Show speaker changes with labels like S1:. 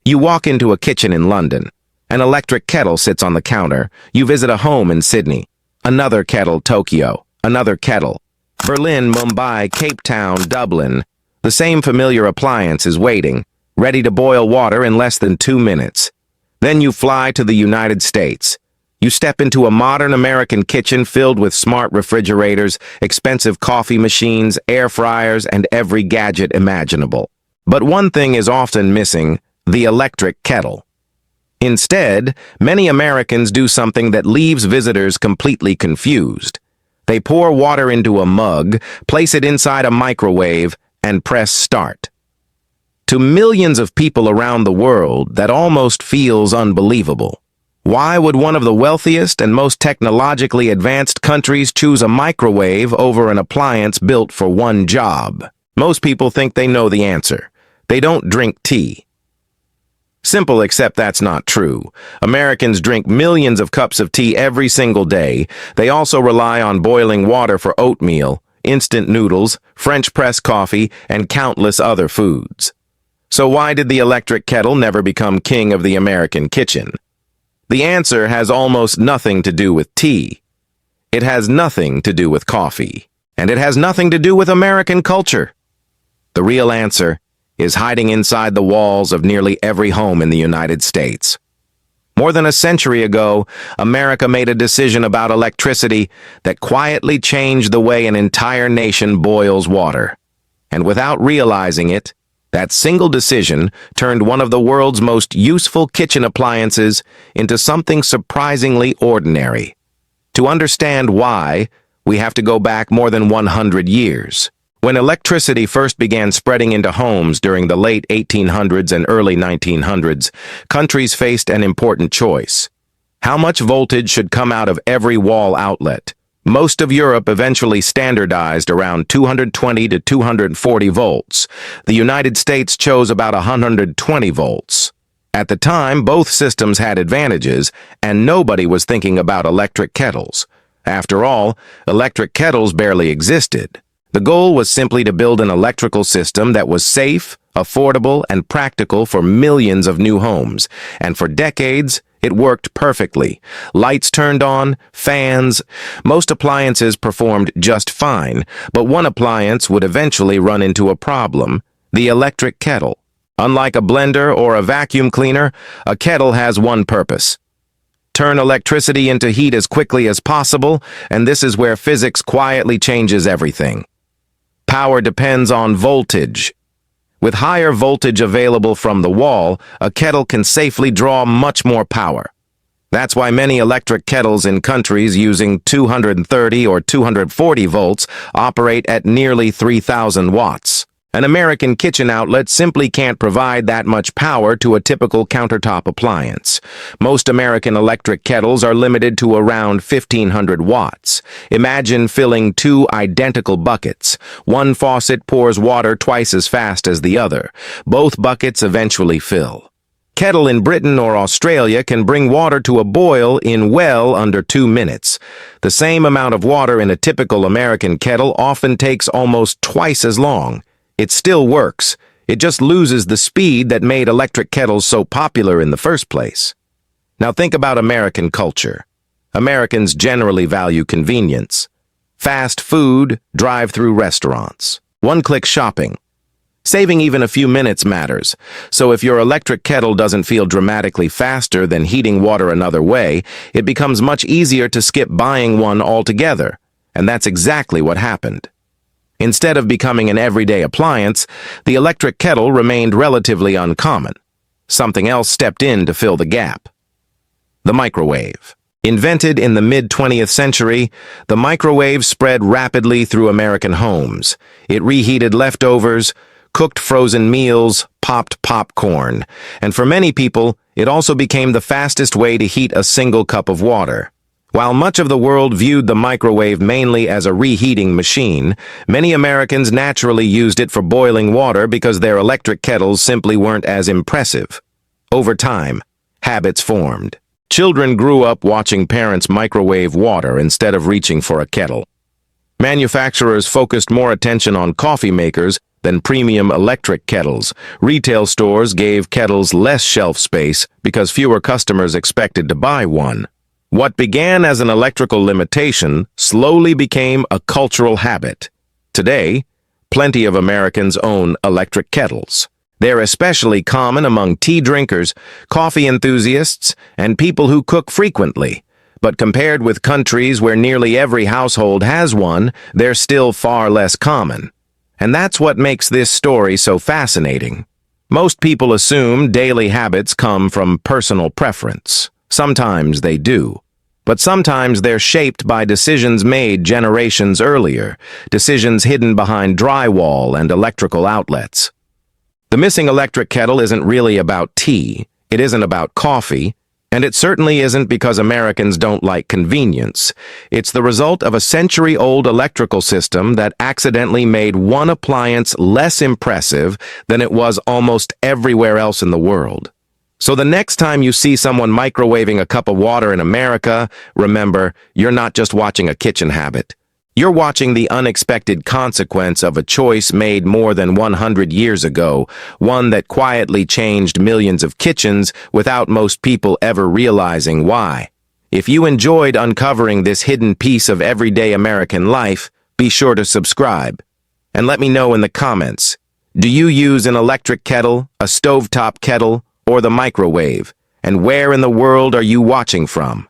S1: You walk into a kitchen in London. An electric kettle sits on the counter. You visit a home in Sydney. Another kettle, Tokyo. Another kettle. Berlin, Mumbai, Cape Town, Dublin. The same familiar appliance is waiting, ready to boil water in less than 2 minutes. Then you fly to the United States. You step into a modern American kitchen filled with smart refrigerators, expensive coffee machines, air fryers, and every gadget imaginable. But one thing is often missing: the electric kettle. Instead, many Americans do something that leaves visitors completely confused. They pour water into a mug, place it inside a microwave, and press start. To millions of people around the world, that almost feels unbelievable. Why would one of the wealthiest and most technologically advanced countries choose a microwave over an appliance built for one job? Most people think they know the answer. They don't drink tea. Simple, except that's not true. Americans drink millions of cups of tea every single day. They also rely on boiling water for oatmeal, instant noodles, French press coffee, and countless other foods. So why did the electric kettle never become king of the American kitchen? The answer has almost nothing to do with tea. It has nothing to do with coffee. And it has nothing to do with American culture. The real answer is hiding inside the walls of nearly every home in the United States. More than a century ago, America made a decision about electricity that quietly changed the way an entire nation boils water. And without realizing it, that single decision turned one of the world's most useful kitchen appliances into something surprisingly ordinary. To understand why, we have to go back more than 100 years. When electricity first began spreading into homes during the late 1800s and early 1900s, countries faced an important choice. How much voltage should come out of every wall outlet? Most of Europe eventually standardized around 220 to 240 volts. The United States chose about 120 volts. At the time, both systems had advantages, and nobody was thinking about electric kettles. After all, electric kettles barely existed. The goal was simply to build an electrical system that was safe, affordable, and practical for millions of new homes. And for decades, it worked perfectly. Lights turned on, fans. Most appliances performed just fine, but one appliance would eventually run into a problem: the electric kettle. Unlike a blender or a vacuum cleaner, a kettle has one purpose: turn electricity into heat as quickly as possible, and this is where physics quietly changes everything. Power depends on voltage. With higher voltage available from the wall, a kettle can safely draw much more power. That's why many electric kettles in countries using 230 or 240 volts operate at nearly 3,000 watts. An American kitchen outlet simply can't provide that much power to a typical countertop appliance. Most American electric kettles are limited to around 1,500 watts. Imagine filling two identical buckets. One faucet pours water twice as fast as the other. Both buckets eventually fill. Kettle in Britain or Australia can bring water to a boil in well under 2 minutes. The same amount of water in a typical American kettle often takes almost twice as long. It still works. It just loses the speed that made electric kettles so popular in the first place. Now think about American culture. Americans generally value convenience. Fast food, drive-through restaurants, one-click shopping. Saving even a few minutes matters, so if your electric kettle doesn't feel dramatically faster than heating water another way, it becomes much easier to skip buying one altogether. And that's exactly what happened. Instead of becoming an everyday appliance, the electric kettle remained relatively uncommon. Something else stepped in to fill the gap: the microwave. Invented in the mid-20th century, the microwave spread rapidly through American homes. It reheated leftovers, cooked frozen meals, popped popcorn, and for many people, it also became the fastest way to heat a single cup of water. While much of the world viewed the microwave mainly as a reheating machine, many Americans naturally used it for boiling water because their electric kettles simply weren't as impressive. Over time, habits formed. Children grew up watching parents microwave water instead of reaching for a kettle. Manufacturers focused more attention on coffee makers Then premium electric kettles. Retail stores gave kettles less shelf space because fewer customers expected to buy one. What began as an electrical limitation slowly became a cultural habit. Today, plenty of Americans own electric kettles. They're especially common among tea drinkers, coffee enthusiasts, and people who cook frequently. But compared with countries where nearly every household has one, they're still far less common. And that's what makes this story so fascinating. Most people assume daily habits come from personal preference. Sometimes they do. But sometimes they're shaped by decisions made generations earlier, decisions hidden behind drywall and electrical outlets. The missing electric kettle isn't really about tea, it isn't about coffee, and it certainly isn't because Americans don't like convenience. It's the result of a century-old electrical system that accidentally made one appliance less impressive than it was almost everywhere else in the world. So the next time you see someone microwaving a cup of water in America, remember, you're not just watching a kitchen habit. You're watching the unexpected consequence of a choice made more than 100 years ago, one that quietly changed millions of kitchens without most people ever realizing why. If you enjoyed uncovering this hidden piece of everyday American life, be sure to subscribe. And let me know in the comments, do you use an electric kettle, a stovetop kettle, or the microwave? And where in the world are you watching from?